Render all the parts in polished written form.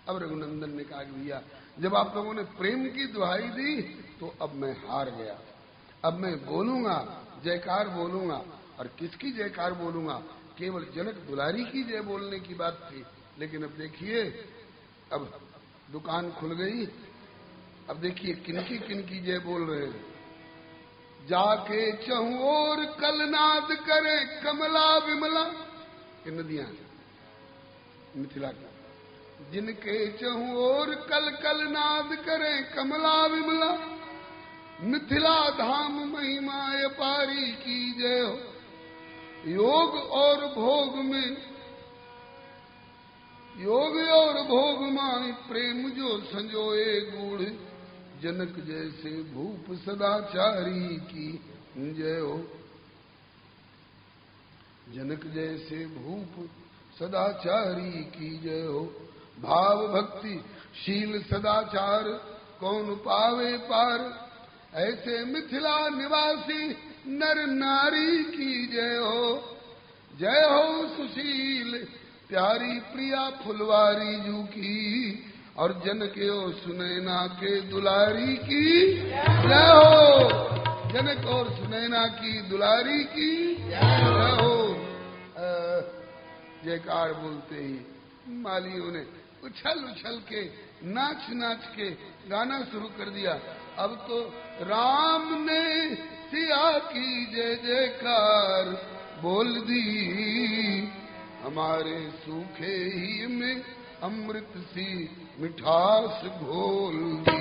अब रघुनंदन ने कहा कि भैया जब आप लोगों ने प्रेम की दुहाई दी तो अब मैं हार गया। अब मैं बोलूंगा, जयकार बोलूंगा। और किसकी जयकार बोलूंगा? केवल जनक दुलारी की जय बोलने की बात थी, लेकिन अब देखिए अब दुकान खुल गई। अब देखिए किनकी किनकी जय बोल रहे हैं। जाके चहुओर कलनाद करे कमला विमला, ये नदियां मिथिला की। जिनके चहुओर कल कल नाद करे कमला विमला, मिथिला धाम महिमा पारी की जय हो। योग और भोग में, योग और भोग माई प्रेम जो संजोए गूढ़, जनक जैसे भूप सदाचारी की जय हो। जनक जैसे भूप सदाचारी की जय हो। भाव भक्ति शील सदाचार कौन पावे पार, ऐसे मिथिला निवासी नर नारी की जय हो। जय हो सुशील प्यारी प्रिया फुलवारी जू की, और जनक और सुनैना के दुलारी की जय हो। जनक और सुनैना की दुलारी की जय हो। जयकार बोलते ही मालियों ने उछल उछल के नाच नाच के गाना शुरू कर दिया। अब तो राम ने सिया की जय जयकार बोल दी, हमारे सूखे ही में अमृत सी मिठास घोल दी।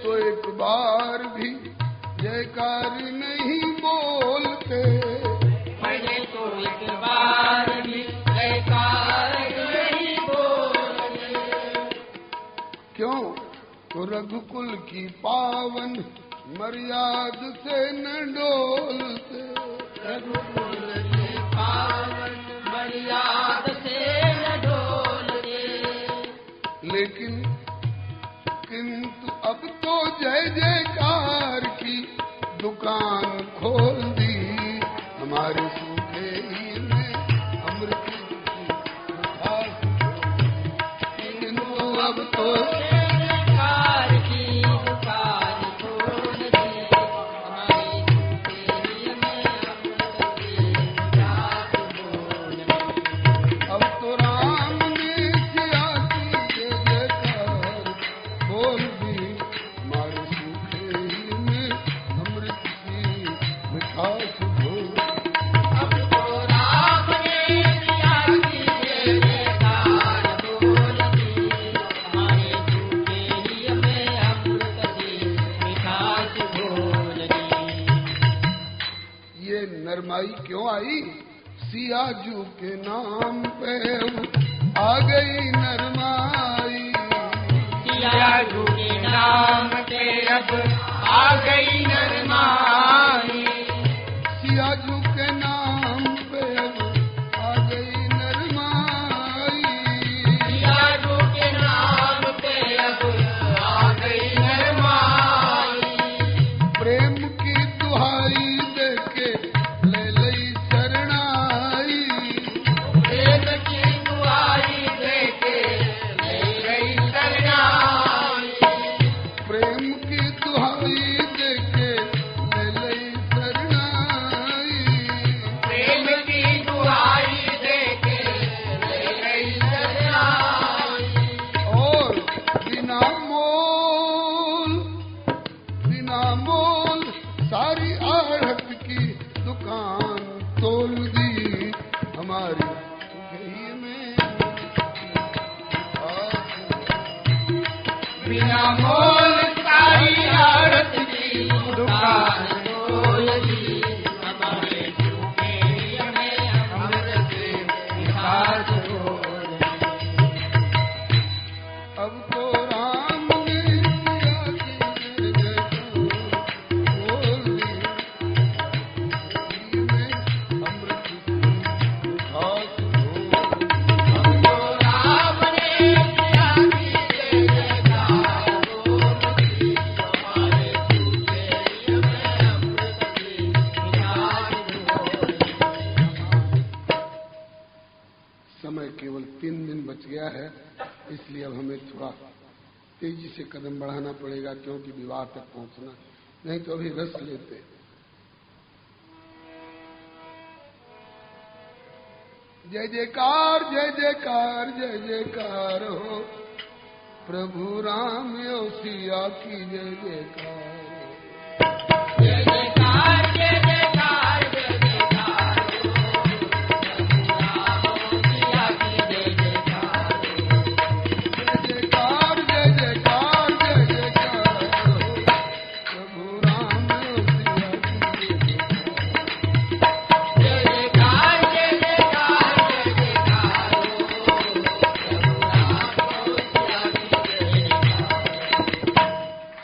तो एक बार भी जयकार नहीं बोलते, पहले तो एक बार भी जयकार नहीं बोलते। क्यों? तो रघुकुल की पावन मर्याद से न डोलते। रघुकुल की पावन मर्याद से न डोलते। लेकिन किंतु अब तो जय जयकार की दुकान खोल दी, हमारे सूखे ही में अमृत की मिठास। किंतु अब तो जयकार की दुकान खोल दी, हमारे सूखे ही में अमृत की मिठास घोल दी। अब तो राम ने सिया की जय जयकार बोल दी, हमारे सूखे ही में अमृत की मिठास घोल। अब तो राम ने सिया की जय जयकार बोल दी, हमारे सूखे ही में अमृत की मिठास घोल दी। ये नरमाई क्यों आई? सियाजू के नाम पे आ गई नरमाई। सियाजू के नाम पे अब आ गई नरमाई। सियाजू के नाम पे आ गई नरमाई। सियाजू के नाम पे अब आ गई नरमाई। प्रेम की दुहाई देके ले लई शरणाई। प्रेम की दुआई देके ले गई शरणाई। प्रेम की दुहाई देके ले लई शरणाई। प्रेम की दुआई देके ले गई शरणाई। और बिना मोल सारी आढ़त की दुकान तोल दी, हमारी सुखई में बिना मोल सारी आरत की इसलिए अब हमें थोड़ा तेजी से कदम बढ़ाना पड़ेगा, क्योंकि विवाह तक पहुंचना, नहीं तो अभी रस लेते। जय जयकार जय जयकार जय जयकार हो, प्रभु राम और सिया की जय जयकार। जय जयकार जय जयकार जय जयकार हो, सिया की जय जयकार। जय जयकार जय जयकार जय जयकार हो, प्रभु राम और सिया की जय जयकार। जय जयकार जय जयकार जय जयकार हो,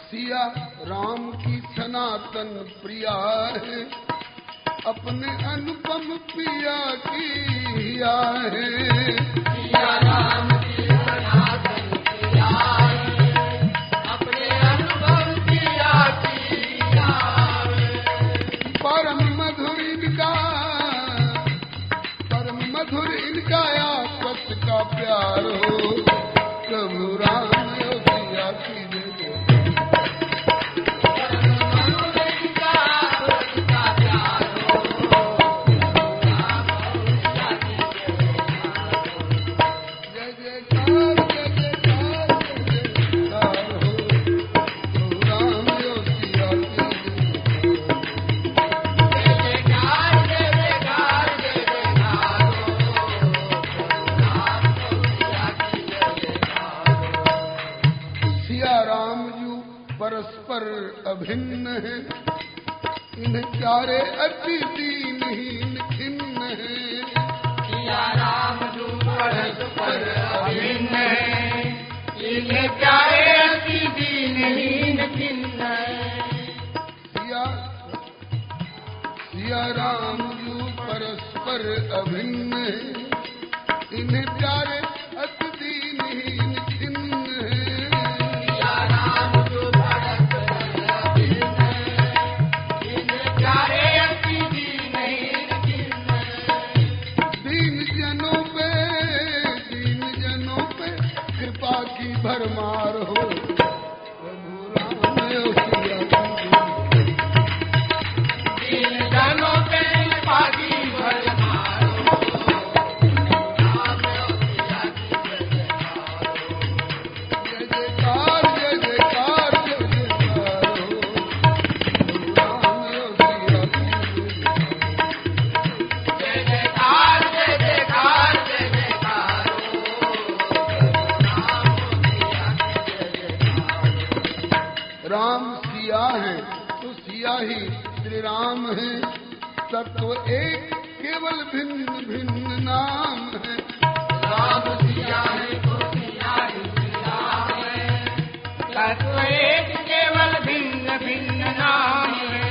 सिया राम की सनातन प्रिया है, अपने अनुपम पिया की हिया है। सिया राम की सनातन प्रिया है, अपने अनुभव पिया की हिया है। परम मधुर इनका आपस का प्यार हो, प्रभु राम और सिया की जय जयकार। जय जयकार जय जयकार जय जयकार हो, प्रभु राम और सिया की जय जयकार। जय जयकार जय जयकार जय जयकार हो, सिया राम जू परस्पर अभिन्न है, इन प्यारे अति दीनहीन खिन्न है। सिया राम जो परस्पर अभिन्न है, इन्हें प्यारे अति दीनहीन खिन्न है। सिया राम जू परस्पर अभिन्न है, इन्हें प्यारे अति दीनहीन खिन्न है। सिया राम जो परस्पर अभिन्न है, इन्हें प्यारे अति दीनहीन खिन्न है। दीन जनों पे कृपा की भरमार हो, प्रभु राम और सिया की जय। दीन जनों पे कृपा की भरमार हो, राम और सिया की जय जयकार हो। जय जयकार जय जयकार जय जयकार हो, प्रभु राम और सिया की जय जयकार। जय जयकार जय जयकार जय जयकार हो, राम और सिया की जय जयकार हो। राम सिया है तो सिया ही श्री राम है, तत्व एक केवल भिन्न भिन्न नाम है। राम सिया है तो सिया ही श्री राम है, तत्व एक केवल भिन्न भिन्न नाम है।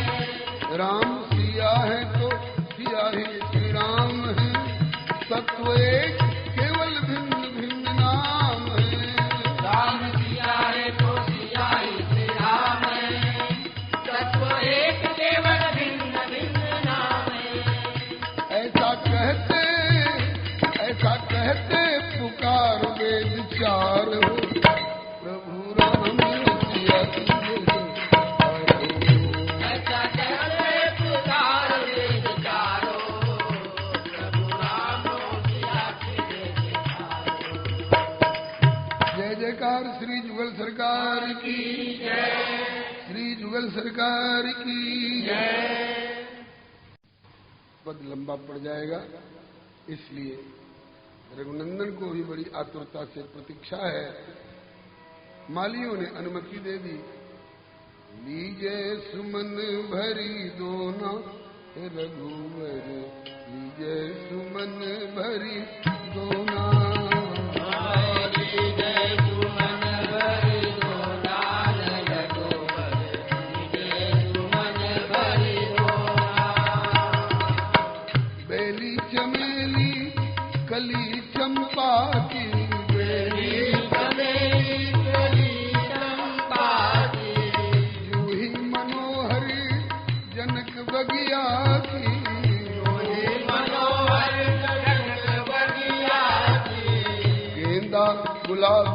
राम सिया है तो सिया ही श्री राम है, तत्व एक केवल भिन्न भिन्न नाम है। राम सिया है तो सिया ही श्री राम है, तत्व एक केवल भिन्न भिन्न नाम है। ऐसा कहते पुकार वेद चार हो, प्रभु राम और सिया की जय जयकार हो। ऐसा कहते पुकार वेद चारों, प्रभु राम और सिया की जय जयकार हो। जय जयकार श्री जुगल सरकार की, श्री जुगल सरकार की जय। पद लंबा पड़ जाएगा, इसलिए रघुनंदन को भी बड़ी आतुरता से प्रतीक्षा है। मालियों ने अनुमति दे दी। लीजे सुमन भरी दोना रघुवर, लीजे सुमन भरी दोना। बेली चमेली कली चंपा की, बेली यूं ही मनोहर जनक बगिया की, गेंदा गुलाब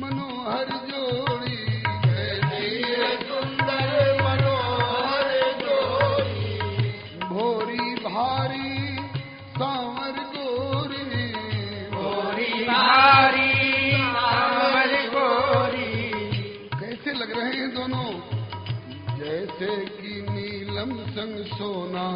मनोहर जोड़ी, कैसी है सुंदर मनोहर जोड़ी, भोरी भारी सांवर गोरी, भोरी भारी सांवर गोरी। कैसे लग रहे हैं दोनों? जैसे कि नीलम संग सोना,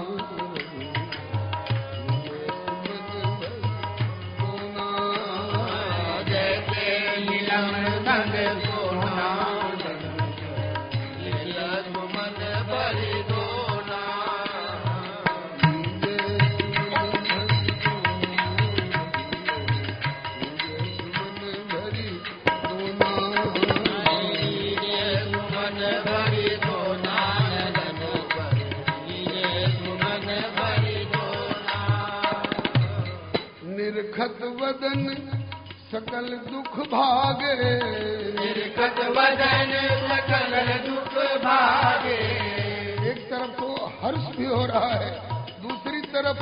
निर्खत वदन सकल दुख भागे, निर्खत वदन सकल दुख भागे। एक तरफ तो हर्ष भी हो रहा है, दूसरी तरफ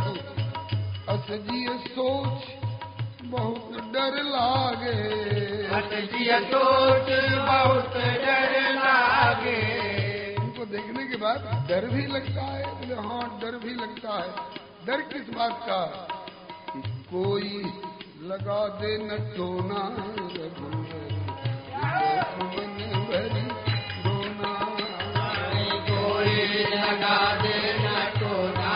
असजीय सोच बहुत डर लागे, असजीय सोच बहुत डर लागे। उनको देखने के बाद डर भी लगता है। बोले हाँ, डर भी लगता है। डर किस बात का? कोई लगा दे न टोना, मन भरी रोना, कोई लगा दे न टोना,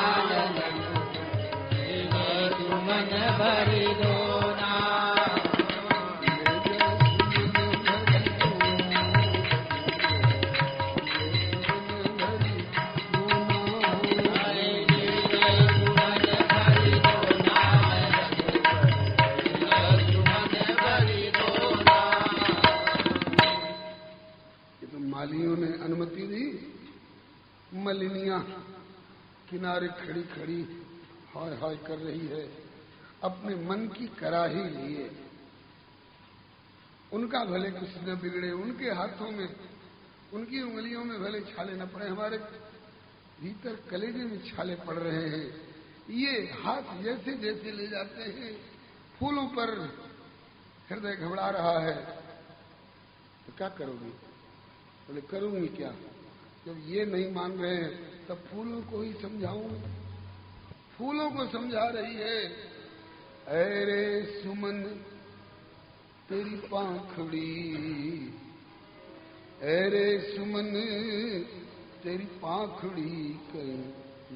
मन भरी रोना। मालियों ने अनुमति दी। मलिनियां किनारे खड़ी खड़ी हाय हाय कर रही है, अपने मन की कराही लिए। उनका भले कुछ न बिगड़े, उनके हाथों में, उनकी उंगलियों में भले छाले न पड़े, हमारे भीतर कलेजे में छाले पड़ रहे हैं। ये हाथ जैसे जैसे ले जाते हैं, फूलों पर हृदय घबरा रहा है। तो क्या करोगी? बोले करूंगी क्या? जब ये नहीं मान रहे हैं तब फूलों को ही समझाऊं। फूलों को समझा रही है। अरे सुमन तेरी पाखड़ी, अरे सुमन तेरी पाखड़ी, कहीं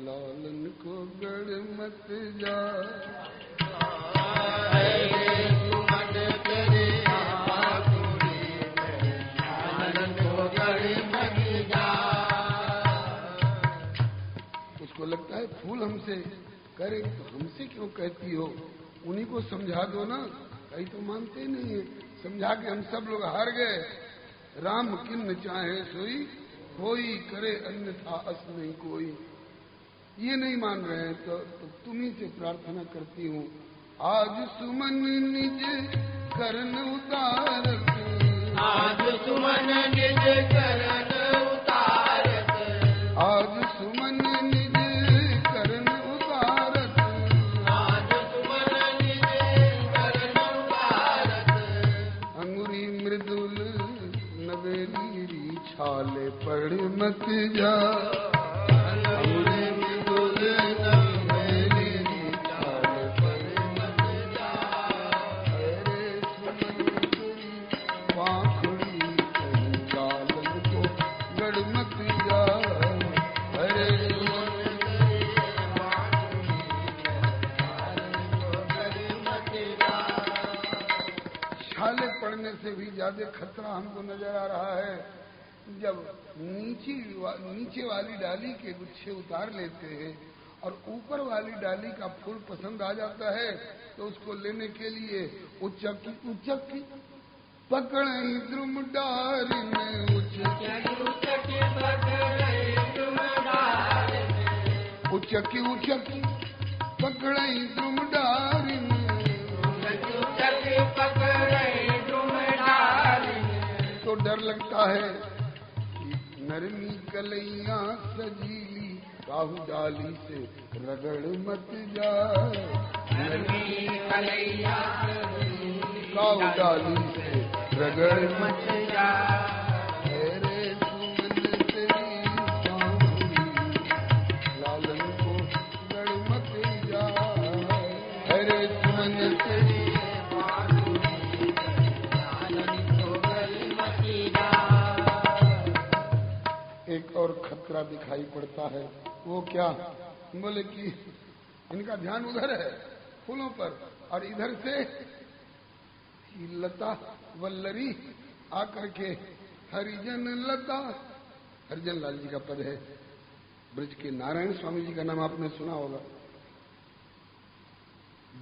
लालन को गड़ मत जा। उसको लगता है फूल हमसे करे तो हमसे क्यों कहती हो, उन्हीं को समझा दो ना। कहीं तो मानते नहीं है। समझा के हम सब लोग हार गए। राम किन्न चाहे सोई, कोई करे अन्यथा अस नहीं कोई। ये नहीं मान रहे हैं तो तुम्ही से प्रार्थना करती हूँ। आज सुमन निज करन उतारत, आज सुमन निज करन उतारत, आज सुमन निज करन उतारत, आज सुमन निज करन उतारत। अंगुरी मृदुल नवेली छाले पड़ मत जा। अंगुरी मृदुल नवेली छाले पड़ मत जा। अरे सुमन तेरी पाखड़ी, कहीं लालन को गड़ मत जा। अरे सुमन तेरी पाखड़ी, लालन को गड़ मत जा। छाले पड़ने से भी ज्यादा खतरा हमको नजर आ रहा है जब नीचे वाली डाली के गुच्छे उतार लेते हैं और ऊपर वाली डाली का फूल पसंद आ जाता है तो उसको लेने के लिए उचकी उचकी पकड़ई द्रुम डारी में, उचकी पकड़ई द्रुम डारी में, उचकी उचकी पकड़ई द्रुम डारी में, उचकी पकड़ई द्रुम डारी में। तो डर लगता है नरमी कलैया सजीली, काहू डाली से रगड़ मत जा। नरमी कलैया काहू डाली से रगड़ मत जा। तेरे सुमन तेरी बांसुरी, लालन को गड़ मत जा। तेरे सुमन तेरी बांसुरी, लालन को गल मत जा। एक और खतरा दिखाई पड़ता है, वो क्या? बोले कि इनका ध्यान उधर है फूलों पर, और इधर से लता वल्लरी आकर के हरिजन लता, हरिजन लाल जी का पद है, ब्रज के नारायण स्वामी जी का नाम आपने सुना होगा।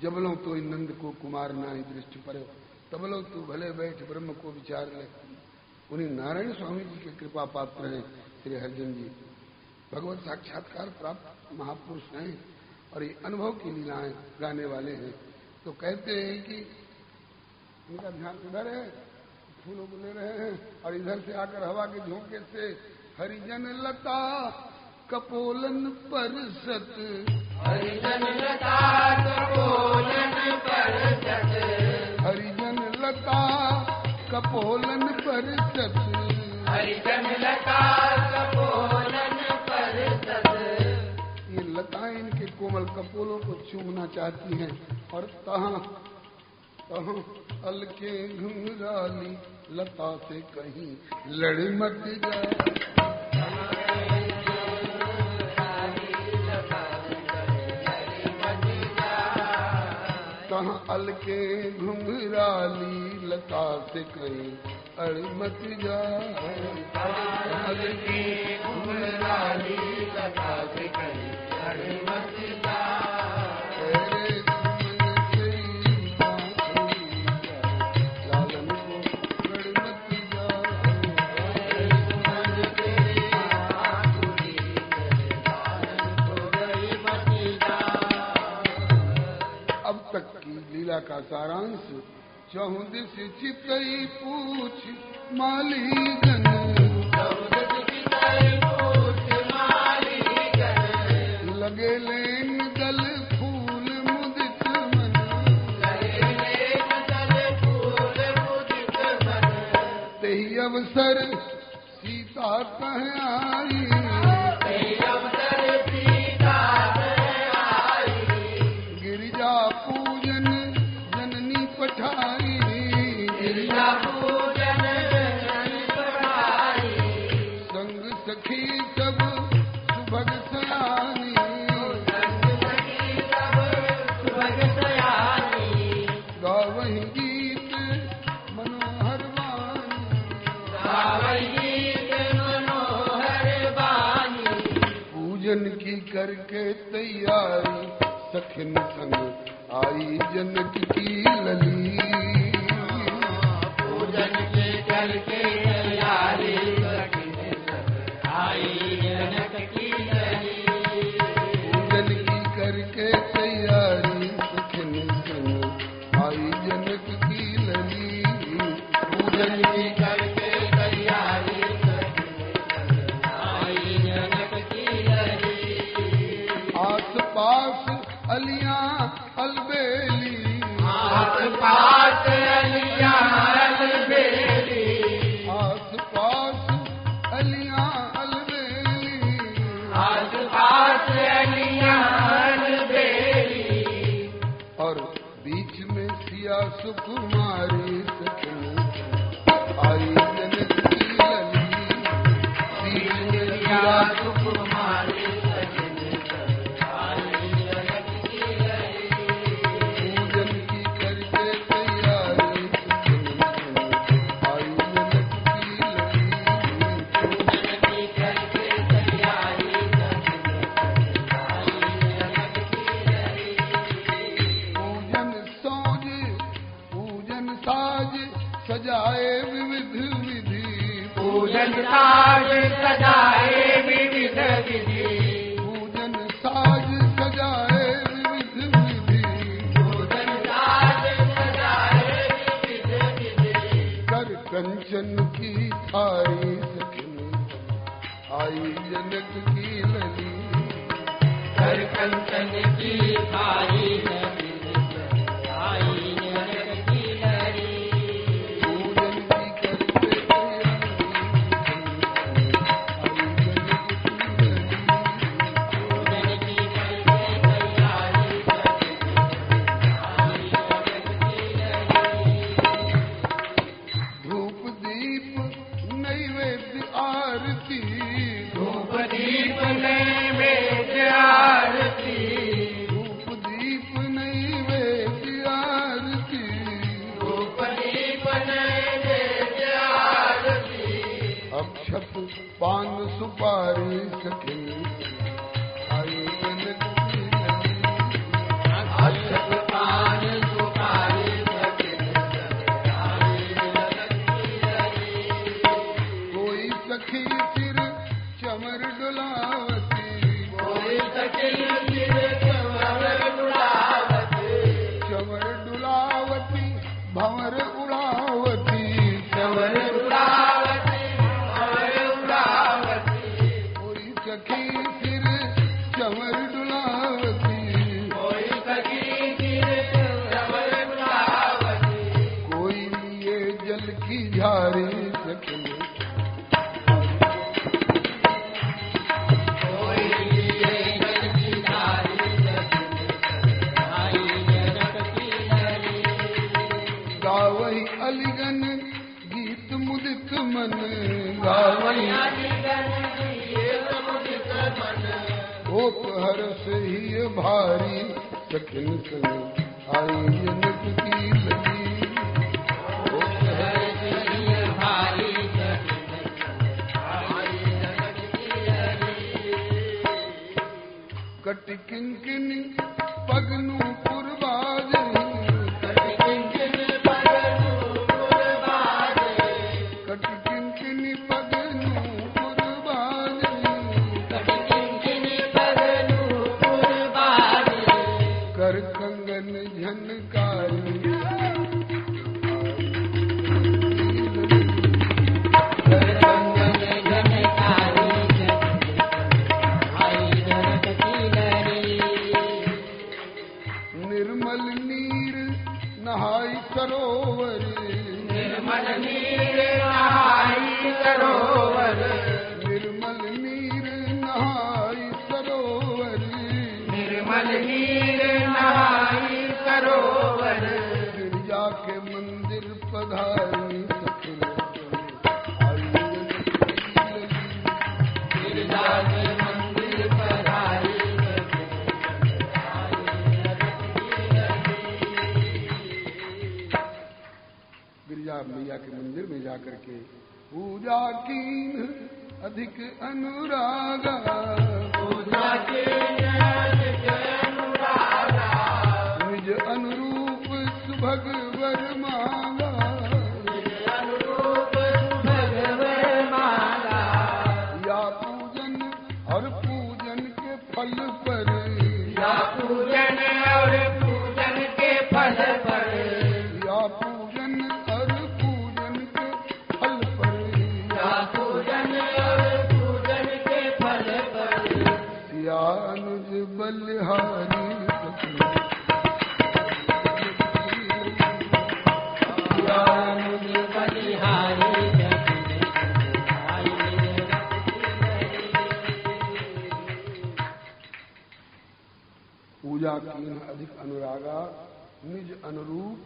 जबलों तो नंद को कुमार नाई दृष्टि परे, तबलो तू भले बैठ ब्रह्म को विचार ले। उन्हीं नारायण स्वामी जी के कृपा पात्र हैं श्री हरिजन जी, भगवत साक्षात्कार प्राप्त महापुरुष हैं और ये अनुभव की लीलाएं गाने वाले हैं। तो कहते हैं कि इनका ध्यान इधर है, फूलों को ले रहे हैं, और इधर से आकर हवा के झोंके से हरिजन लता कपोलन परसत, हरिजन लता कपोलन परसत, हरिजन लता कपोलन परसत, हरिजन लता कपोलन परसत। ये लताएं इनके कोमल कपोलों को चूमना चाहती हैं, और तहाँ अलके घुंघराली लता से कहीं लड़ मत जा। तहाँ अलके घुंघराली लता से कहीं अड़ मत जा। अलके घुंघराली लता से कहीं अड़ मत जा। का सारांश, चौदिस चितई पूछ मालीगन, लगे लेन दल फूल मुदित मन, तेहि अवसर सीता कह आई, गिरिजा पूजन जननी पठाई, संग सखी सब सुभग सयानी, गावहि गीत मनोहर वाणी, पूजन की करके तैयारी सखिन संग आई जनक की लली, पूजन की करके तैयारी सखिन संग आई जनक की लली, पूजन की करके तैयारी सखिन संग आई जनक की लली, पूजन की करके तैयारी सखिन संग आई जनक की लली, आस पास अलियां अलबेली, आस पास अलियां अलबेली, आस पास अलियां अलबेली, आस पास अलियां अलबेली, और बीच में सिया सुकुमारी सखिन आई जनक की लली, बीच में सिया सुकुमारी सखिन संग आई जनक की लली, पूजन की करके तैयारी सखिन संग आई जनक की लली, पूजन की करके तैयारी सखिन संग आई जनक की लली, पूजन सोज पूजन साज सजाए विविध विधि, पूजन साज सजाए विविध विधि, पूजन साज सजाए विविध विधि, पूजन साज सजाए विविध विधि, कर कंचन की थारी सखिन आई जनक की लली, कर कंचन की थारी सखिन संग आई जनक की लली, पूजन अक्षत पान सुपारी सखिन आई जनक की नगरी। अक्षत पान सुपारी सखिन आई जनक की नगरी। कोई सखी सिर चमर डुलावती, कोई सखी सिर चमर डुलावती, चमर डुलावती भंवर उड़ावती, चमर उड़ावती भंवर उड़ावती। कोई सखी सिर चमर डुलावती, कोई सखी सिर चमर उड़ावती। कोई लिए जल की झारी सखिन कोई लिए जल की धारी सखिन आई जनक की नगरी। गावही अलिगन गीत मुदित मन, गावही होत हर्ष ही भारी सखिन संग आई जनक की लगी। होत हर्ष भारी आई जनक की नगरी। कट किंकिनी पगनु पुरबाजही, किंकिनी पगनु पुरबाजे, कट किंकिनी पगनु पुरबाजही, किंकिनी पगनु पुरबाजे। कर कंगन झनकारी कर कंगन झनकारी आई जनक की नगरी। निर्मल नीर नहाई सरोवर, निर्मल नीर नहाई सरोवर, निर्मल नीर नहाई सरोवर, निर्मल नीर नहाई सरोवर। गिरजा के मंदिर पधारी सखिन आई जनक की लगी। गिरजा के मंदिर पधारी आई जनक की नगरी। गिरजा मैया के मंदिर में जाकर के पूजा कीन अधिक अनुरागा, पूजा के अधिक अनुरागा, निज अनुरूप सुभग वर मांगा, अनुरूप भगवर माला। या पूजन और पूजन के फल पर, या पूजन और पूजन के फल पर, या पूजन और पूजन के फल पर, या पूजन और पूजन के फल पर। सिया अनुज बलिहारी सखी सिया अनुज बलिहारी आई जनक की नगरी। पूजा कीन अधिक अनुरागा, निज अनुरूप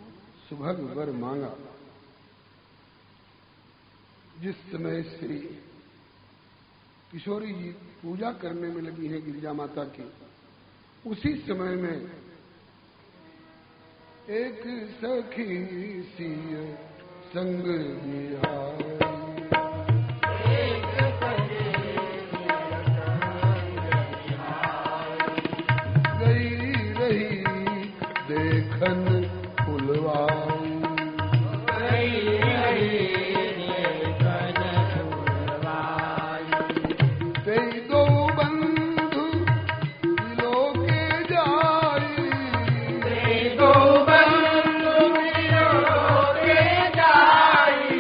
सुभग वर मांगा। जिस समय श्री किशोरी जी पूजा करने में लगी हैं गिरिजा माता की, उसी समय में एक सखी सिय संग बिहारी, गई रही देखन फुलवाई, तेई दो बंधु दिलों के जाई, दो बंधु मिलो के जाई।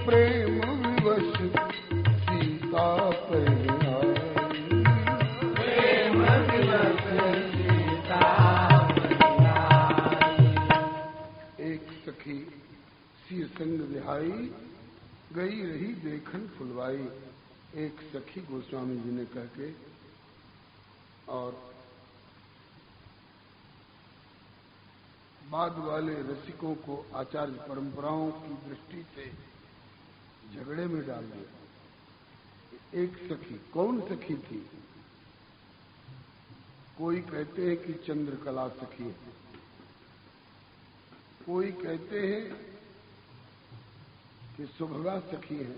प्रेम विवश सीता परिणाई, प्रेम विवश सीता परिणाई। एक सखी सिय संग बिहाई, गई रही देखन फुलवाई। एक सखी गोस्वामी जी ने कह के और बाद वाले रसिकों को आचार्य परंपराओं की दृष्टि से झगड़े में डाल दिया। एक सखी, कौन सखी थी? कोई कहते हैं कि चंद्रकला सखी है, कोई कहते हैं कि सुभगा सखी है,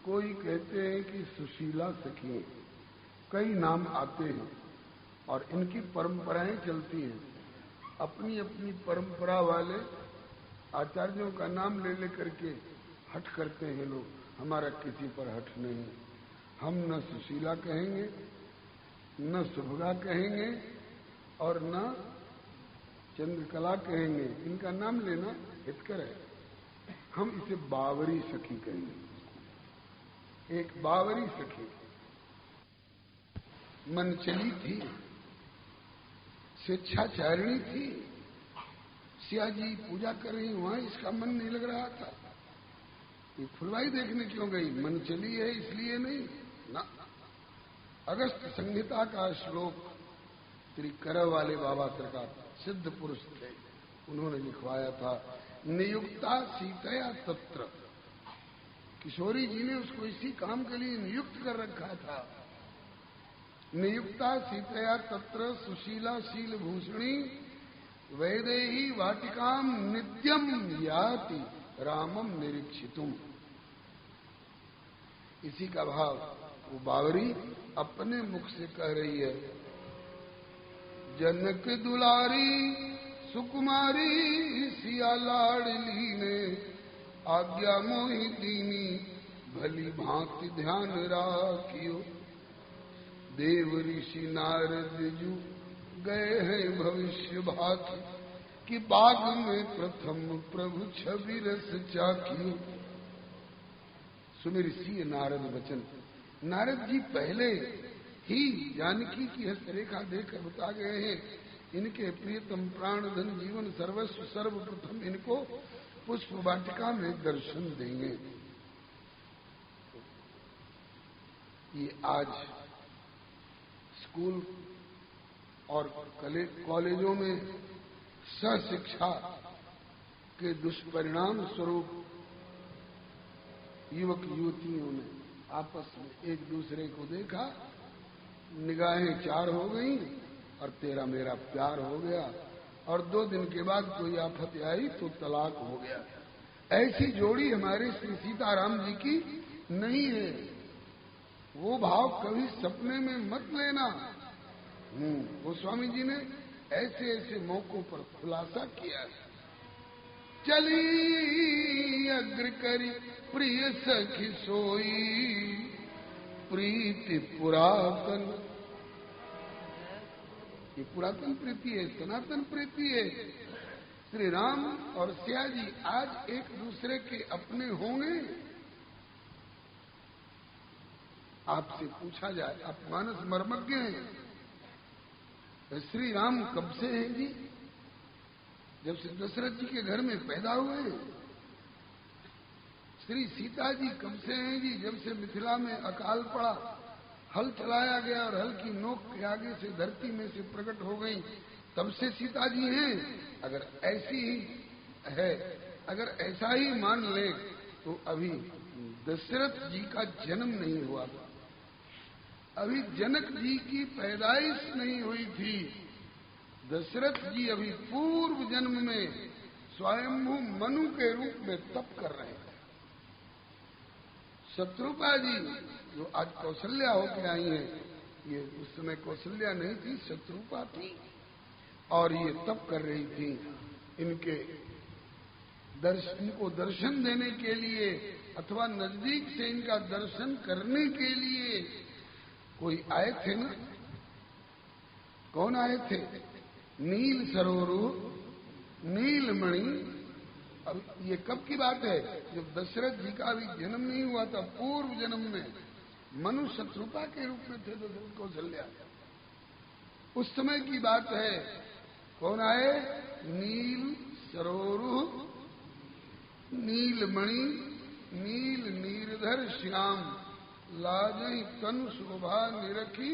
कोई कहते हैं कि सुशीला सखी, कई नाम आते हैं और इनकी परंपराएं चलती हैं। अपनी अपनी परंपरा वाले आचार्यों का नाम ले लेकर के हठ करते हैं लोग। हमारा किसी पर हठ नहीं, हम न सुशीला कहेंगे, न सुभगा कहेंगे और न चंद्रकला कहेंगे। इनका नाम लेना हितकर है। हम इसे बावरी सखी कहेंगे। एक बावरी सखी मन चली थी, स्वेच्छाचारिणी थी। सिया जी पूजा कर रही, वहां इसका मन नहीं लग रहा था। ये फुलवाई देखने क्यों गई? मन चली है इसलिए नहीं ना। अगस्त संहिता का श्लोक त्रिकरव वाले बाबा सरकार सिद्ध पुरुष थे, उन्होंने लिखवाया था, नियुक्ता सीतया तत्र। किशोरी जी ने उसको इसी काम के लिए नियुक्त कर रखा था। नियुक्ता सीतया तत्र सुशीला शील भूषणी वैदेही वाटिकाम नित्यम याति रामम निरीक्षितुम। इसी का भाव वो बावरी अपने मुख से कह रही है। जनक दुलारी सुकुमारी सिया लाडली ने आज्ञा मोहि दीनी भली भांति ध्यान राखियो। देव ऋषि नारद जू गए हैं भविष्य भाति कि बाग में प्रथम प्रभु छवि रस चाखियो। सुमिर सी नारद वचन। नारद जी पहले ही जानकी की हस्तरेखा देकर बता गए हैं, इनके प्रियतम प्राणधन जीवन सर्वस्व सर्वप्रथम इनको पुष्प वाटिका में दर्शन देंगे। ये आज स्कूल और कॉलेजों में सहशिक्षा के दुष्परिणाम स्वरूप युवक युवतियों ने आपस में एक दूसरे को देखा, निगाहें चार हो गई और तेरा मेरा प्यार हो गया, और 2 दिन के बाद कोई आफत आई तो तलाक हो गया। ऐसी जोड़ी हमारे श्री सीताराम जी की नहीं है। वो भाव कभी सपने में मत लेना। वो स्वामी जी ने ऐसे ऐसे मौकों पर खुलासा किया। चली अग्र करी प्रिय सखी सोई प्रीति पुरातन। ये पुरातन प्रीति है, सनातन प्रीति है। श्री राम और सिया जी आज एक दूसरे के अपने होंगे। आपसे पूछा जाए, आप मानस मर्मज्ञ हैं, श्री राम कब से हैं जी? जब से दशरथ जी के घर में पैदा हुए। श्री सीता जी कब से हैं जी? जब से मिथिला में अकाल पड़ा, हल चलाया गया और हल की नोक के आगे से धरती में से प्रकट हो गई, तब से सीता जी हैं। अगर ऐसी है, अगर ऐसा ही मान ले तो अभी दशरथ जी का जन्म नहीं हुआ था, अभी जनक जी की पैदाइश नहीं हुई थी। दशरथ जी अभी पूर्व जन्म में स्वयंभू मनु के रूप में तप कर रहे थे। शत्रुपा जी जो आज कौशल्या होकर आई हैं, ये उस समय कौशल्या नहीं थी, शत्रुपा थी, और ये तप कर रही थी। इनको दर्शन देने के लिए अथवा नजदीक से इनका दर्शन करने के लिए कोई आए थे ना। कौन आए थे? नील सरोरु नीलमणि। अब ये कब की बात है? जब दशरथ जी का भी जन्म नहीं हुआ था, पूर्व जन्म में मनु शत्रुपा के रूप में थे दशरथ कौशल्या, उस समय की बात है। कौन आए? नील सरोरु नीलमणि नील नीरधर श्याम लाजई तनु शोभा निरखी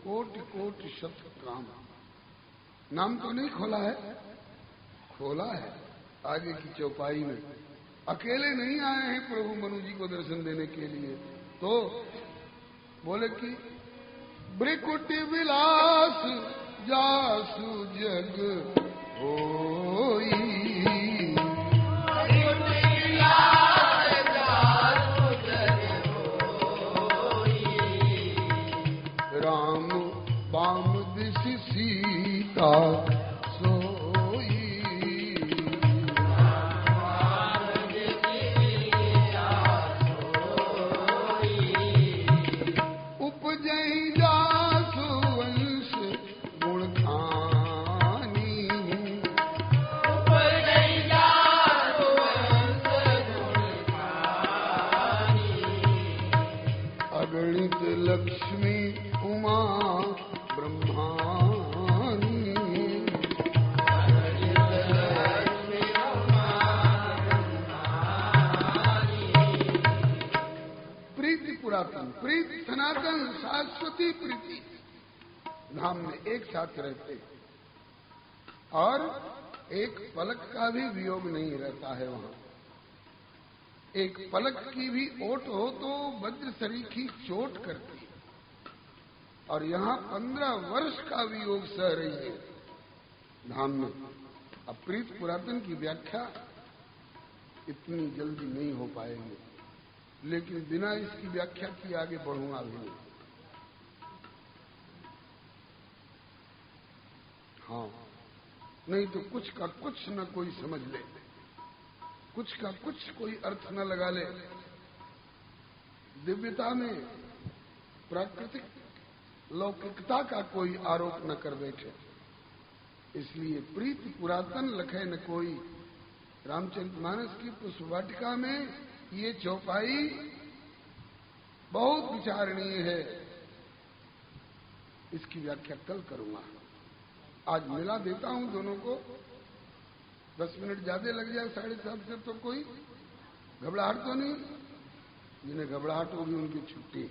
कोटि कोटि शत काम। नाम तो नहीं खोला है, खोला है आगे की चौपाई में। अकेले नहीं आए हैं प्रभु मनु जी को दर्शन देने के लिए, तो बोले कि ब्रिकुटि विलास जासु जग होई। लक्ष्मी उमा ब्रह्मानी। प्रीति पुरातन, प्रीति सनातन, शाश्वती प्रीति धाम में एक साथ रहते और एक पलक का भी वियोग नहीं रहता है वहां। एक पलक की भी ओट हो तो वज्र सरीखी चोट करती, और यहां 15 वर्ष का वियोग सह रही है धाम में। अब प्रीत पुरातन की व्याख्या इतनी जल्दी नहीं हो पाएगी, लेकिन बिना इसकी व्याख्या की आगे बढ़ूंगा भी नहीं। हाँ, नहीं तो कुछ का कुछ न कोई समझ ले, कुछ का कुछ कोई अर्थ न लगा ले, दिव्यता में प्राकृतिक लौकिकता का कोई आरोप न कर बैठे। इसलिए प्रीति पुरातन लखे न कोई, रामचरितमानस की पुष्पवाटिका में ये चौपाई बहुत विचारणीय है। इसकी व्याख्या कल करूंगा। आज मिला देता हूं दोनों को, 10 मिनट ज्यादा लग जाए 7:30 से तो कोई घबराहट तो नहीं। जिन्हें घबराहट होगी उनकी छुट्टी।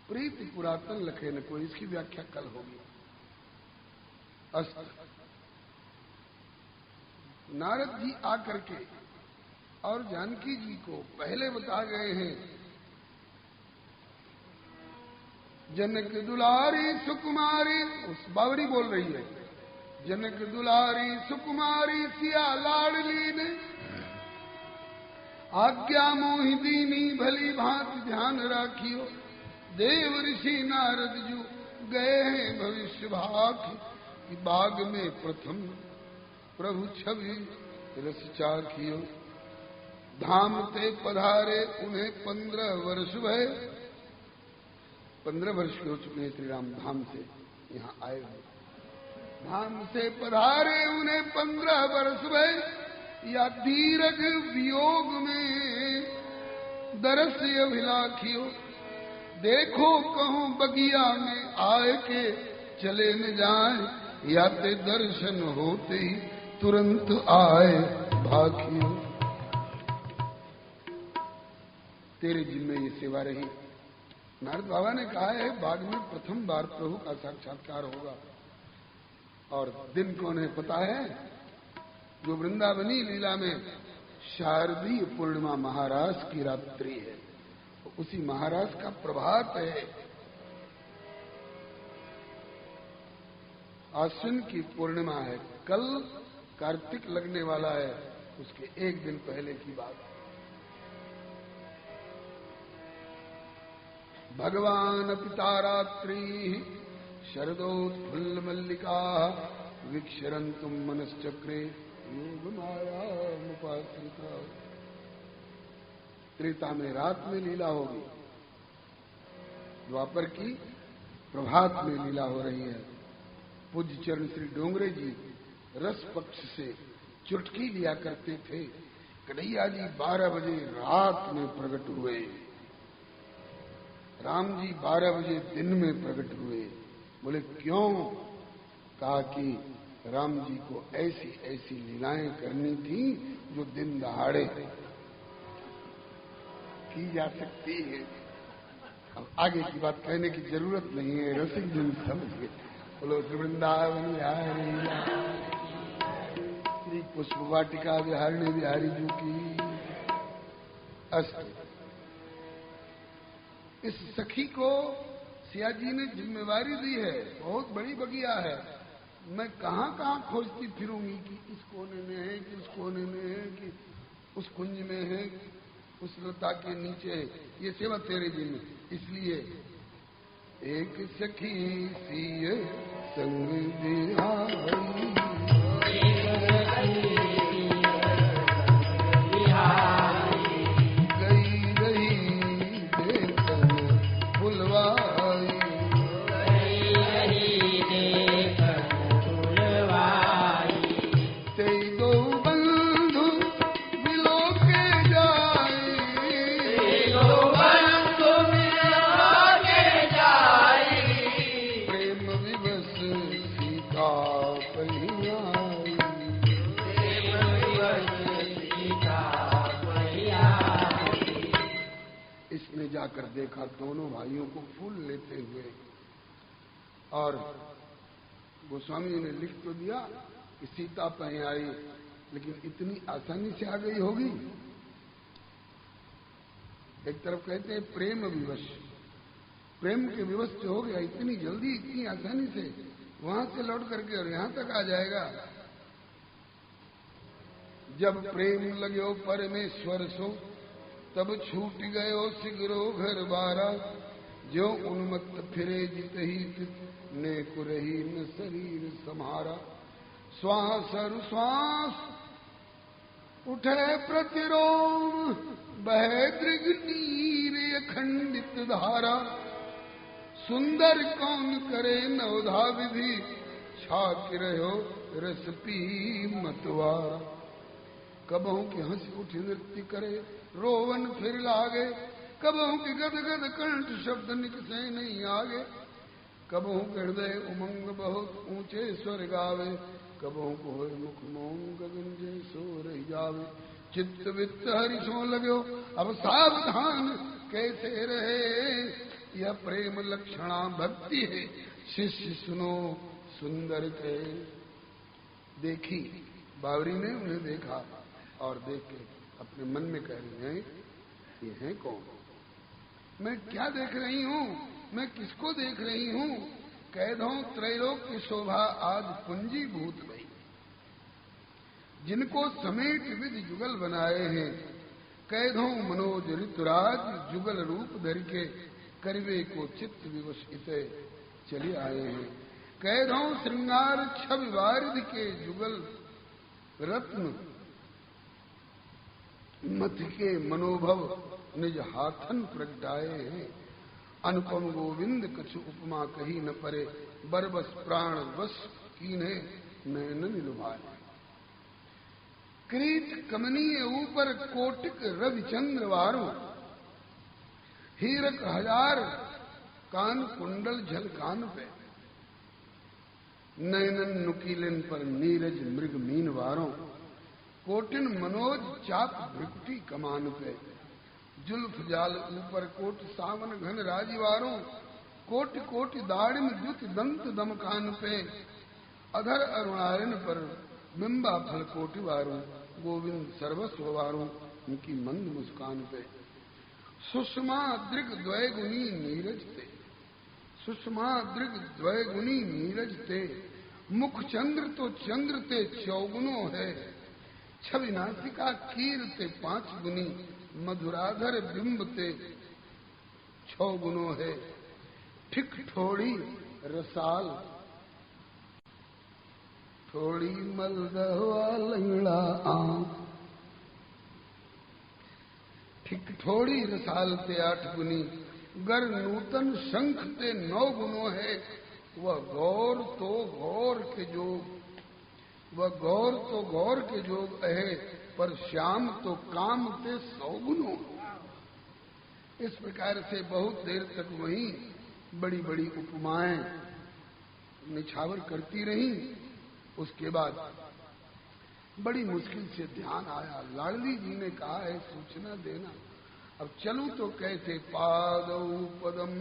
प्रीति पुरातन लखे न कोई, इसकी व्याख्या कल होगी। अस्त नारद जी आकर के और जानकी जी को पहले बता गए हैं, जनक दुलारी सुकुमारी, उस बावरी बोल रही है, जनक दुलारी सुकुमारी सिया लाडली ने आज्ञा मोहि दीनी भली भांति ध्यान राखियो। देव ऋषि नारद जू गए हैं भविष्य भाग कि बाग में प्रथम प्रभु छवि रस चाखियो। धाम ते पधारे उन्हें 15 वर्ष भय, 15 वर्ष के हो चुके हैं श्री राम धाम से यहाँ आए हुए। धाम से पधारे उन्हें 15 वर्ष भय, या दीर्घ वियोग में दरस अभिलाखियो। देखो कहूं बगिया में आए के चले न जाए, या ते दर्शन होते ही तुरंत आए भाखियो। तेरे जिम्मे ये सेवा रही। नारद बाबा ने कहा है बाग में प्रथम बार प्रभु का साक्षात्कार होगा, और दिन कौन है पता है? जो वृंदावनी लीला में शारदीय पूर्णिमा महाराज की रात्रि है, उसी महाराज का प्रभात है। आश्विन की पूर्णिमा है, कल कार्तिक लगने वाला है, उसके एक दिन पहले की बात। भगवान पिता रात्रि शरदोत्फुल्ल मल्लिका विक्षरन्तुम मनश्चक्रे योग माया मुपाश्रिता। त्रेता में रात में लीला होगी, द्वापर की प्रभात में लीला हो रही है। पूज्य चरण श्री डोंगरे जी रस पक्ष से चुटकी लिया करते थे। कन्हैया जी 12 बजे रात में प्रकट हुए, राम जी 12 बजे दिन में प्रकट हुए। बोले क्यों? कहा कि राम जी को ऐसी ऐसी लीलाएं करनी थी जो दिन दहाड़े की जा सकती है। अब आगे की बात कहने की जरूरत नहीं है, रसिक जन समझ गए। बोलो वृंदावन बिहारी श्री पुष्प वाटिका बिहारी बिहारी जी की अस्त। इस सखी को सिया जी ने जिम्मेवारी दी है, बहुत बड़ी बगिया है। मैं कहां कहां खोजती फिरूंगी कि इस कोने में है, कि उस कोने में है, कि उस कुंज में है, उस लता के नीचे है। ये सेवा तेरे जिम्मे। इसलिए एक सखी सिय संग बिहारी, गई जाकर देखा दोनों भाइयों को फूल लेते हुए, और गोस्वामी जी ने लिख तो दिया कि सीता पहने आई, लेकिन इतनी आसानी से आ गई होगी। एक तरफ कहते हैं प्रेम विवश, प्रेम के विवश से हो गया, इतनी जल्दी इतनी आसानी से वहां से लौट करके और यहां तक आ जाएगा। जब प्रेम लगो परमेश्वर सो, तब छूट गयो सिगरो घर बारा, जो उन्मत्त फिरे जित ही ने कुरही न शरीर सम्हारा। श्वास श्वास उठे प्रतिरोम, बहे दृग नीर अखंडित धारा। सुंदर कौन करे नवधा विधि, छाक रहो रस पी मतवारा। कबहू के हंस उठ नृत्य करे, रोवन फिर लागे, कबहू के गद गद कंठ शब्द निकसे नहीं आगे। कबहू के हृदय उमंग बहुत ऊंचे स्वर गावे, कबहू को होए मुख मौन गगन जय सो रही जावे। चित्त वित्त हरिशो लगो, अब सावधान कैसे रहे, यह प्रेम लक्षणा भक्ति है, शिष्य सुनो सुंदर के। देखी बावरी ने उन्हें देखा और देख के अपने मन में कह रही हैं, ये है कौन, मैं क्या देख रही हूँ, मैं किसको देख रही हूँ। कैदों त्रैलोक की शोभा आज पुंजीभूत गई, जिनको समेट विधि जुगल बनाए हैं। कैदों मनोज ऋतुराज जुगल रूप धर के, करवे को चित्त विवश इते चले आए हैं। कैदों श्रृंगार छवि वारिध के जुगल रत्न, मथ के मनोभव निज हाथन प्रगटाए हैं। अनुपम गोविंद कछु उपमा कही न परे, बरबस प्राण वश कीने नयन लुभाए। क्रीट कमनीय ऊपर कोटिक रविचंद्र वारों, हीरक हजार कान कुंडल झल कान पे। नयनन नुकीलन पर नीरज मृग मीन वारों, कोटिन मनोज चाप भृकुटी कमान पे। जुल्फ जाल ऊपर कोट सावन घन राजीवारों, कोटि कोटि दाड़िम द्युत दंत दमकान पे। अधर अरुणायन पर बिंबा फल कोटि वारों, गोविंद सर्वस्व वारों उनकी मंद मुस्कान पे। सुषमा दृग द्वैगुनी नीरज ते, सुषमा दृग द्वैगुनी नीरज ते। मुख चंद्र तो चंद्र ते चौगुनो है, छवि नासिका कीर ते 5 गुनी। मधुराधर बिंब ते 6 गुनो है, ठिक ठोड़ी रसाल, थोड़ी मलदवा लंगड़ा आम। ठिक ठोड़ी रसाल ते 8 गुनी, गर नूतन शंख ते 9 गुनो है। वह गौर तो गौर के जोग, वह गौर तो गौर के जोग है, पर श्याम तो काम ते 100 गुनो। इस प्रकार से बहुत देर तक वही बड़ी बड़ी उपमाएं निछावर करती रही। उसके बाद बड़ी मुश्किल से ध्यान आया, लाडली जी ने कहा है सूचना देना, अब चलूं तो कैसे। पादौ पदम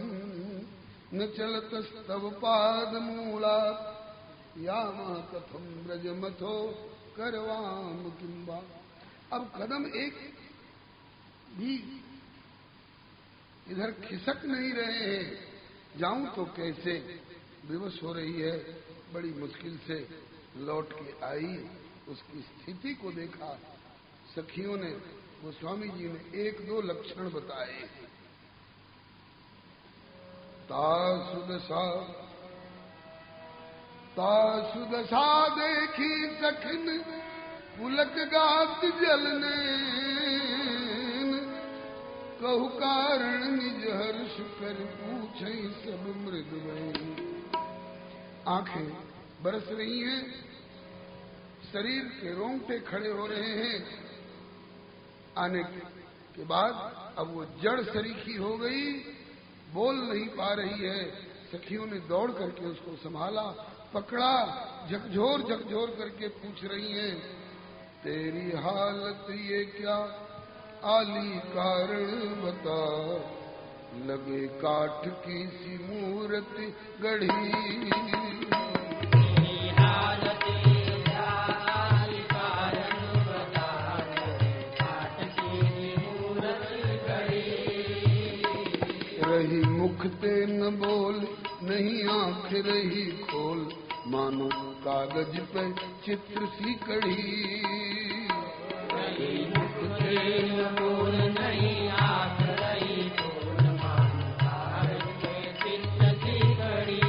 न चलत स्तव पाद मूला, याम कथम ब्रज मथो करवाम किंबा। अब कदम एक भी इधर खिसक नहीं रहे हैं, जाऊं तो कैसे। विवश हो रही है, बड़ी मुश्किल से लौट के आई। उसकी स्थिति को देखा सखियों ने, गोस्वामी जी ने 1-2 लक्षण बताए। तासुदशा देखी सखिन, पुलक गात जलने। कहु कारण निज हर्ष कर पूछे सब मृदुवैन। आंखें बरस रही हैं, शरीर के रोंगटे खड़े हो रहे हैं। आने के बाद अब वो जड़ सरीखी हो गई, बोल नहीं पा रही है। सखियों ने दौड़ करके उसको संभाला, पकड़ा, झकझोर करके पूछ रही हैं, तेरी हालत ये क्या, आली कारण बता। लगे काठ की सी मूर्ति गढ़ी। रही मुख ते न बोल, नहीं आंख रही खोल, मानो कागज पे चित्र सी कड़ी। रही मुख ते न बोल, नहीं आंख रही खोल, मानो कागज पे चित्र सी कड़ी।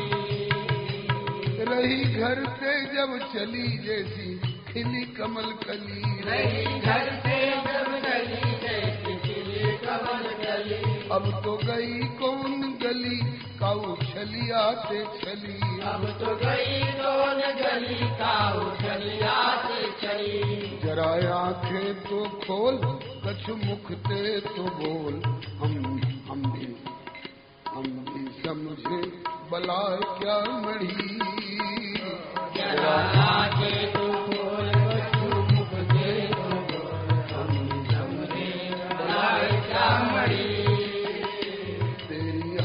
रही घर से जब चली जैसी खिली कमल कली। रही घर से जब चली जैसी खिली कमल कली। अब तो गई कौन गली काऊ छली आते छली। अब तो गई कौन गली काऊ छली आते छली। जरा आंखें तो खोल, कछु मुख ते तो बोल, हम भी समझे बलाए क्या मढ़ी। जरा आंखें तो खोल, कछु मुख ते तो बोल, हम समझे बलाए क्या मढ़ी।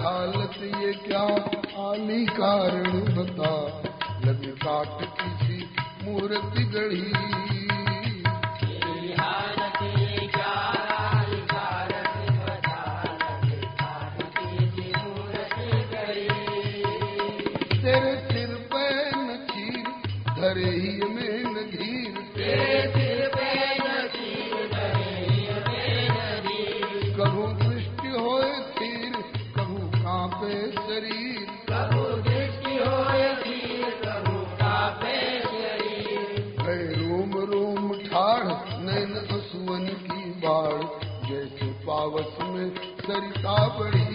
हालत ये क्या आली कारण बता, लगे काट किसी मूर्ति गढ़ी। तेरी हालत ये क्या आली कारण बता, लगे काट किसी मूर्ति गढ़ी। तेरे सिर पे न चीर, धरे ही में न धीर। तेरे सिर पे न चीर, धरे ही में न धीर। कभू दृष्टि होए तीर, कांपे शरीर। कभू दृष्टि होए तीर, कभू कांपे शरीर। है रोम रोम ठाढ़, नैन असुवन की बाढ़, जैसे पावस में सरिता बढ़ी।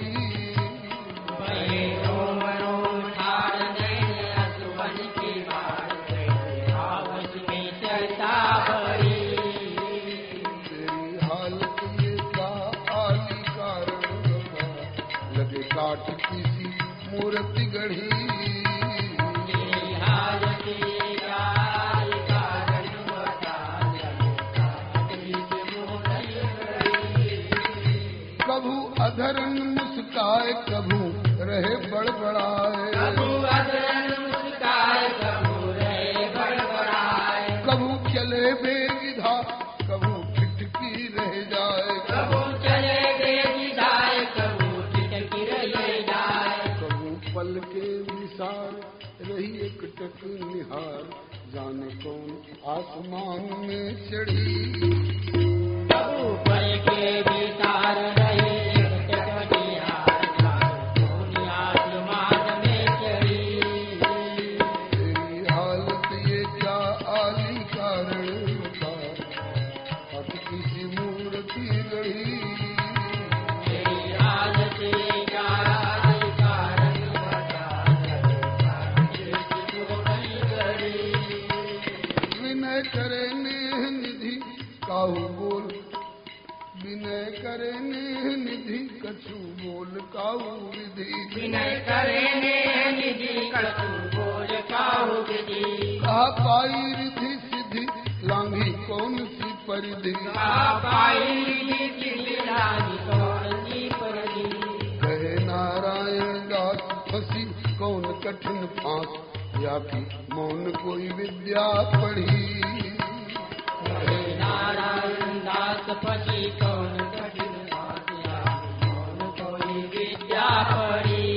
है रोम रोम ठाढ़, नैन असुवन की बाढ़, जैसे पावस में सरिता बढ़ी। तेरी हालत ये क्या आली कारण बता, लगे काठ किसी मूर्ति गढ़ी। तेरी हालत ये क्या आली कारण बता, लगे काट किसी मूर्ति गढ़ी। कभू अधरन मुस्काए, कभू रहे बड़बड़ाए। कभू अधरन मुस्काए, कभू रहे बड़बड़ाए। कभू चले बेविधा, कभू ठिठकी रह जाए। कभू चले बेविधाए, कभू ठिठकी रह जाए। कभू पल के विसार रही एक टक निहार, जाने कौन आसमान में चढ़ी। कभू पल के विसार रही एक टक निहार, जाने कौन आसमान में चढ़ी। तेरी हालत ये क्या आली कारण बता, अब किसी मूर्ति गढ़ी। तेरी हालत ये क्या आली कारण बता, लगे काट किसी मूर्ति गढ़ी। विनय करे नेह निधि काहू बोल, विनय करे नेह निधि कछु बोल काहू विधि। विनय करे नेह निधि कछु बोल काहू विधि। कहा पाई रिधि सिद्धि लांघी कौन सी परिधि। कहा पाई रिधि सिद्धि लांघी कौन सी परिधि। कहे नारायण दास फंसी कौन कठिन फांस, या कि मौन कोई विद्या पढ़ी। कहे नारायण दास फंसी कौन कठिन फांस, या कि मौन कोई विद्या पढ़ी।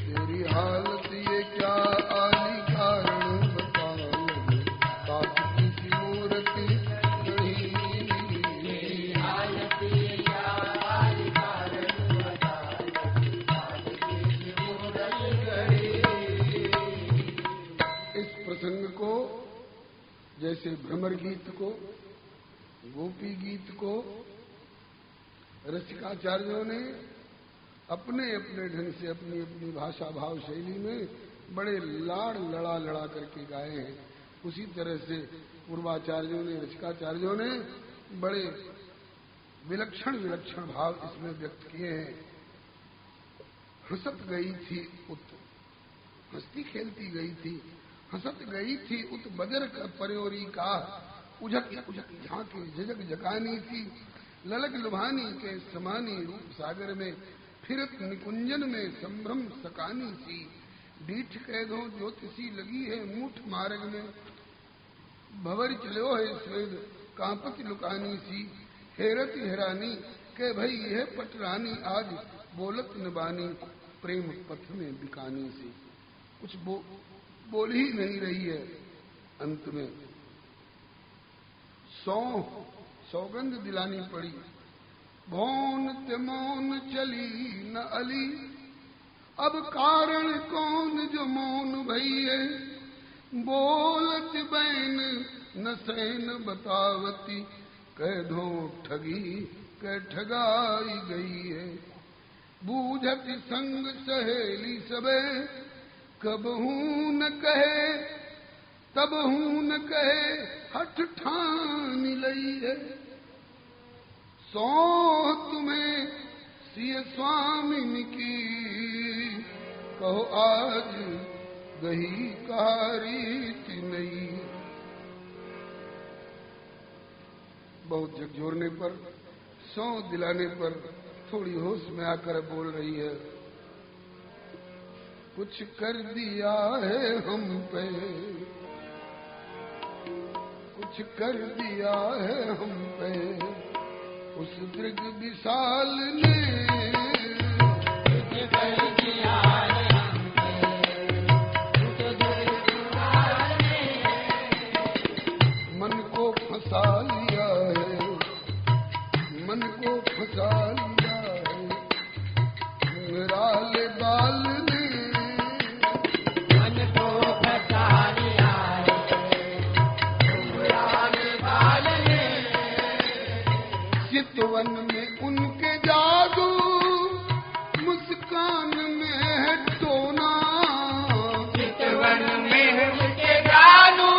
तेरी हालत ये क्या आली कारण बता, लगे काट किसी मूर्ति गढ़ी। तेरी हालत ये क्या आली कारण बता, लगे काट किसी मूर्ति गढ़ी। इस प्रसंग को जैसे भ्रमर गीत को, गोपी गीत को रसिकाचार्यों ने अपने अपने ढंग से अपनी अपनी भाषा भाव शैली में बड़े लाड़ लड़ा लड़ा करके गाए हैं। उसी तरह से पूर्वाचार्यों ने, रसिकाचार्यों ने बड़े विलक्षण विलक्षण भाव इसमें व्यक्त किए हैं। हंसत गई थी उत, हंसती खेलती गई थी, हंसत गई थी उत बजर परयोरी का, उझक उझक झांकी झिझक झकानी थी, ललक लुभानी के समानी रूप सागर में, फिरत निकुंजन में संभ्रम सकानी सी, डीठ कैदो ज्योतिषी लगी है मूठ मार्ग में, भवर चलो है स्वेद कांपत लुकानी सी, हेरत हैरानी के भई यह पटरानी आज बोलत नबानी, प्रेम पथ में बिकानी सी। कुछ बोल ही नहीं रही है। अंत में सौगंध दिलानी पड़ी। भौन ते मौन चली न अली, अब कारण कौन जो मौन भइए, बोलत बैन न सैन बतावती, कह दो ठगी कह ठगाई गई है। बूझत संग सहेली सबे, कब हूं न कहे तब हूं न कहे, हठ ठान लई है। सो तुम्हें सिय स्वामिन की, कहो आज गही रीत नहीं। बहुत झकझोरने पर, सौ दिलाने पर थोड़ी होश में आकर बोल रही है, कुछ कर दिया है हम पे, कुछ कर दिया है हम पे उस दृग विशाल ने, कुछ कर दिया है हम पे उस दृग विशाल ने, मन को फंसा लिया है, मन को फंसा लिया है राल बाल ने, मन को फंसा लिया है राल बाल ने। चितवन में उनके जादू, मुस्कान में है टोना, चितवन में उनके जादू,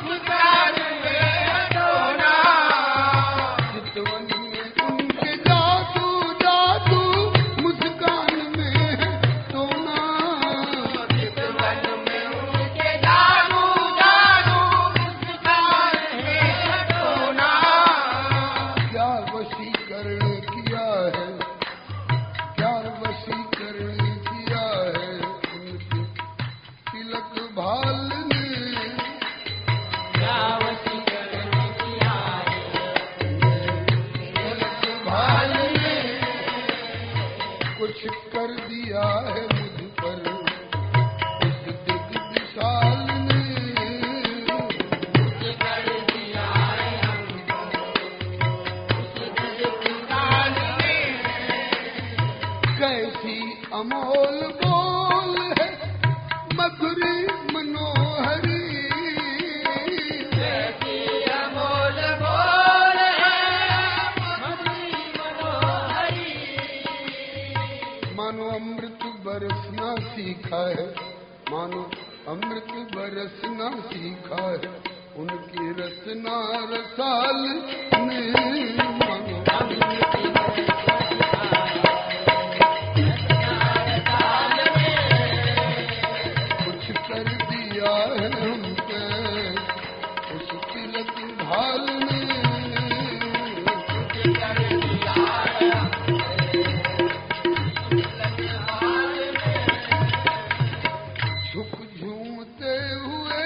मुस्कान में है टोना, चितवन में उनके जादू जादू, मुस्कान में है टोना, चितवन में उनके जादू जादू, मुस्कान में है टोना। क्या वशीकरण किया है, क्या वशीकरण किया है उनके तिलक भाल ने, क्या वशीकरण किया है तिलक भाल ने। कुछ कर दिया है मुझ पर उस दिग विशाल ने, कुछ कर दिया है हमको उस दिग विशाल ने। कैसी अमोल बोल है मधुरी मनोहरी, कैसी अमोल बोल है मधुरी मनोहरी। मानो अमृत बरसना सीखा है, मानो अमृत बरसना सीखा है उनकी रसना रसाल ने, मानो अमृत बरसना रसाल ने। कुछ कर दिया है हम पे उस तिलक भाल ने, कुछ कर दिया है हम झुक झूमते हुए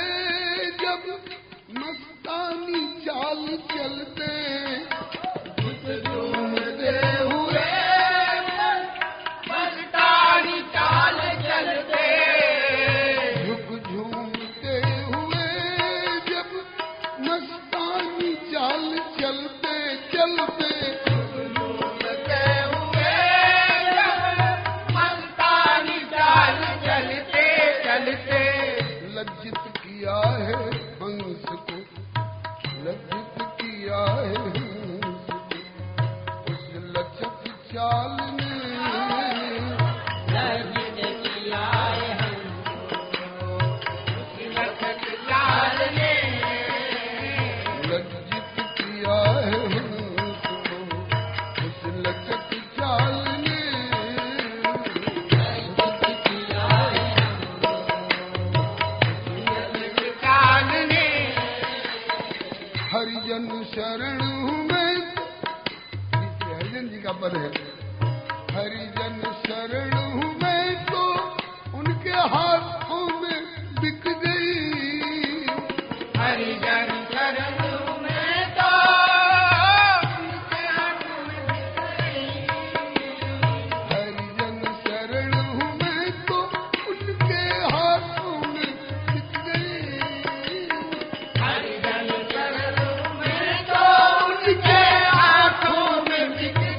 जब मस्तानी चाल चलते, झुक झूमते हुए मस्तानी चाल चलते, झुक झूमते हुए जब मस्तानी चाल चलते चलते, झूमते हुए जब मस्तानी चाल चलते चलते। लज्जित किया है हंस को, लज्जित किया है हंस को उस लचक चाल ने, लज्जित किया है हंस को उस लचक चाल ने, लज्जित किया है हंस को उस लचक चाल ने, लज्जित किया है हंस को। हरिजन शरण हूँ मैं हरिजन जी का पद है। हरिजन शरण हूँ मैं तो उनके हाथों में बिक गई। हरिजन शरण हूँ मैं तो उनके हाथों में बिक गई। हरिजन शरण हूँ मैं तो उनके हाथों में बिक गई। हरिजन शरण हूँ मैं तो उनके हाथों में बिक गई।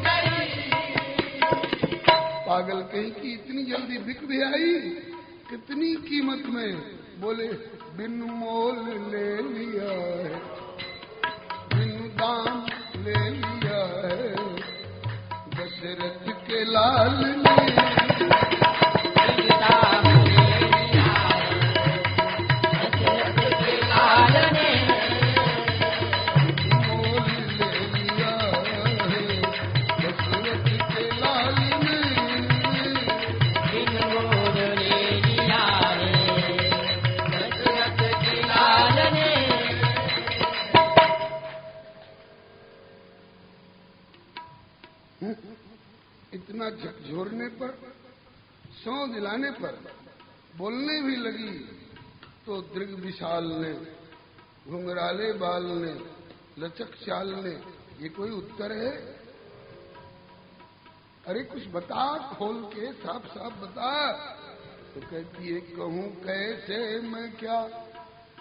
पागल कहीं की इतनी जल्दी बिक भी आई? कितनी कीमत में? बोले बिन मोल ले लिया है, बिन दाम ले लिया है, दशरथ के लाल ने। बिन दाम ले लिया है, दशरथ के लाल ने। मोल ले लिया है, दशरथ के लाल ने। बिन मोल ले लिया है, दशरथ के लाल ने। इतना झकझोरने पर, सौं दिलाने पर, बोलने भी लगी तो दृग विशाल ने, घुंघराले बाल ने, लचक चाल ने, ये कोई उत्तर है? अरे कुछ बता, खोल के साफ साफ बता। तो कहती है कहूँ कैसे मैं क्या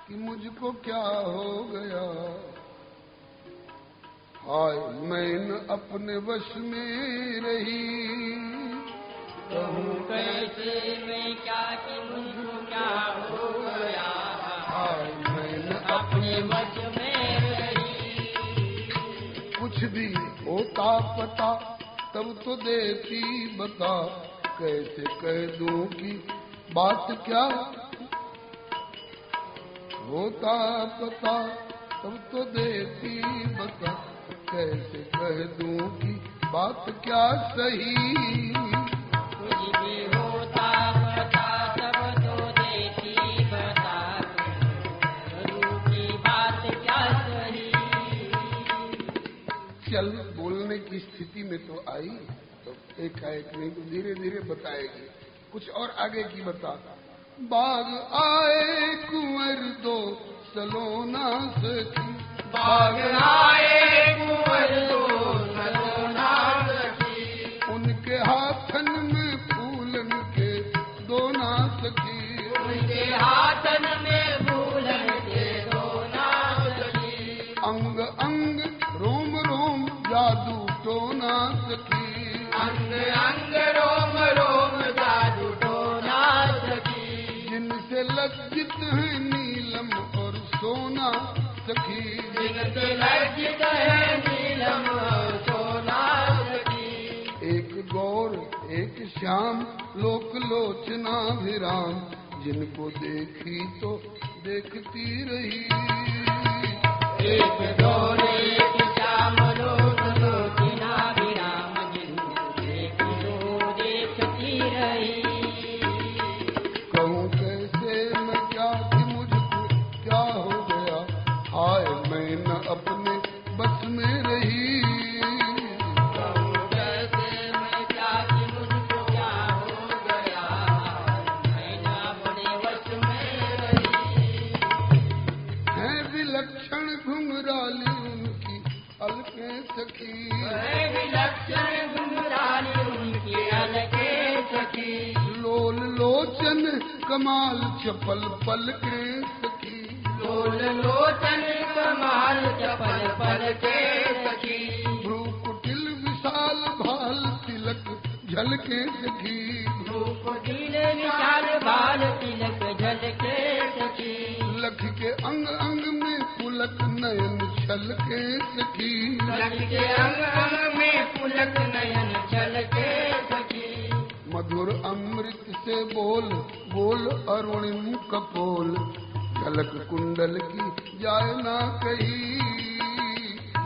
कि मुझको क्या हो गया। हाय मैं न अपने वश में रही। कहूँ कैसे मैं क्या कि मुझको क्या हो गया। हाय मैं न अपने वश में रही। कुछ भी होता पता तब तो देती बता। कैसे कह दूं कि बात क्या होता पता तब तो देती बता। कैसे कह दूं कि बात क्या सही। कुछ भी होता पता तब तो देती बता। करूँ की बात क्या सही। चल बोलने की स्थिति में तो आई, तो एकाएक नहीं तो धीरे धीरे बताएगी। कुछ और आगे की बता। बाग आए कुंवर दो सलोना सखी। बाग आए कुंवर दो सलोना सखी। उनके हाथन में फूलन के दोना सखी। उनके हाथन में फूलन के दोना सखी। अंग अंग रोम रोम जादू टोना सखी। अंग अंग रोम रोम जादू टोना सखी। जिनसे लज्जित है नीलम और सोना सखी। जिनसे लज्जित है नीलम और सोना सखी। एक गौर एक श्याम लोक लोचना विराम। जिनको देखी तो देखती रही। एक गौर एक श्याम लोक लोचना विराम। जिनको देखी तो देखती रही। कहूँ कैसे मैं क्या कि मुझको क्या हो गया। हाय मैं न अपने बस में रही। कहूँ कैसे मैं क्या कि मुझको क्या हो गया। मैं न अपने वश में रही। है विलक्षण घुंघराली उनकी अलके सखी। है विलक्षण घुंघराली उनकी अलके सखी। लोल लोचन कमाल चपल पल के सखी। लोल लोचन कमाल चपल पल के सखी। भ्रू कुटिल विशाल भाल तिलक झलके सखी। रूप दिल विशाल बाल तिलक झलके सखी। लख के अंग अंग में पुलक नयन छलके सखी। लख के अंग अंग में पुलक नयन छलके सखी। मधुर अमृत से बोल बोल अरुणिम कपोल। झलक कुंडल की जाय ना कही।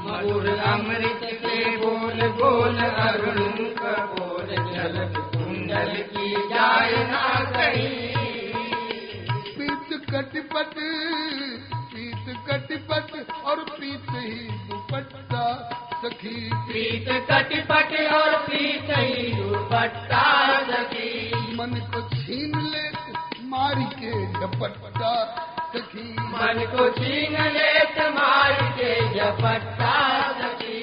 मधुर अमृत से बोल बोल अरुण कपोल। झलक कुंडल की जाय ना कही। पीत कटिपट और पीत ही दुपट्टा सखी। प्रीत कटिपट और पीछे दुपट्टा सखी। मन को छीन ले मारी के झपट्टा सखी। मन को छीन ले मार के झपट्टा सखी।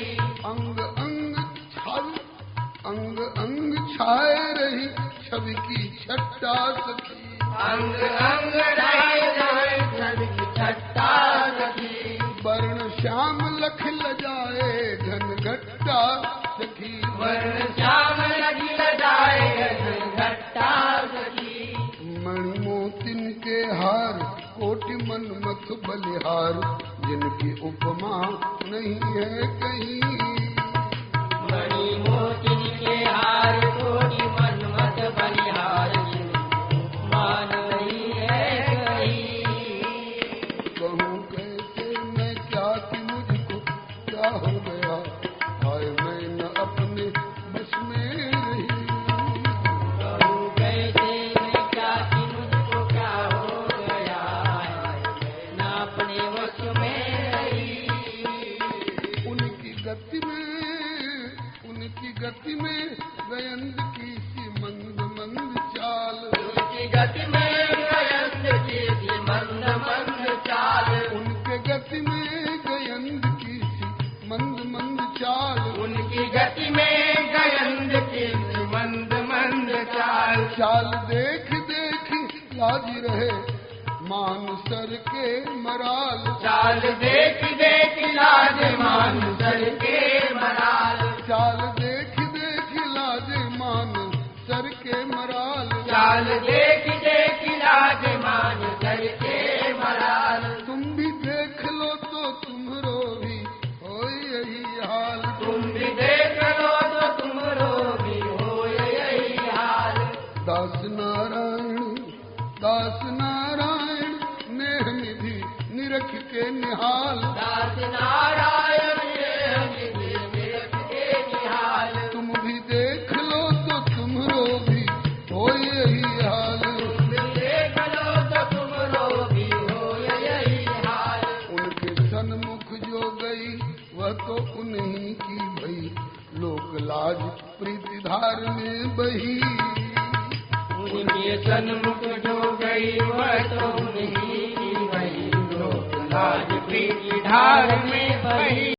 अंग अंग छाए रही छवि की छट्टा सखी। अंग अंग छाए रही छवि की छट्टा सखी। वर्ण श्याम लख लजाए घन घट्टा सखी। वर्ण श्याम लख लजाए घन घट्टा सखी। मणि मोतिन के हार कोटि मनमथ बलिहार जिनकी उपमा नहीं है कहीं। मणि मोतिन के हार कोटि मनमथ बलिहार जिनकी उपमा नहीं है कहीं। कहूँ कैसे मैं क्या कि मुझको क्या हो गया हाय मैं न अपने बस में रही। कहूँ कैसे मैं क्या कि मुझको क्या हो गया मैं न अपने वश में रही। उनकी गति में गयंद की सी मंद मंद चाल। उनकी गति में गयंद की सी मंद मंद चाल। उनके गति में गयंद की सी मंद मंद चाल। उनकी गति में गयंद की सी मंद मंद चाल। चाल देख देख लाज रहे मान सर के मराल। चाल देख देख लाज मान सर के मराल। चाल देख देख लाज मान सर के मराल। चाल देख देख लाज मान सर के मराल। तुम भी देख लो तो तुम्हारो भी हो यही हाल। तुम भी देख लो तो तुम्हारो भी हो यही हाल। दास नारायण नेह निधि निरख के निहाल। दास नारायण निरख के निहाल। तुम भी देख लो तो तुम्हारो भी हो यही हाल। तुम भी देख लो तो तुम्हारो भी हो यही हाल। उनके सन्मुख जो गई वह तो उन्हीं की भई लोक लाज प्रीति धार में बही। उनके सन्मुख जो गई वह तो उन्हीं की भई लोक लाज प्रीति धार में बही।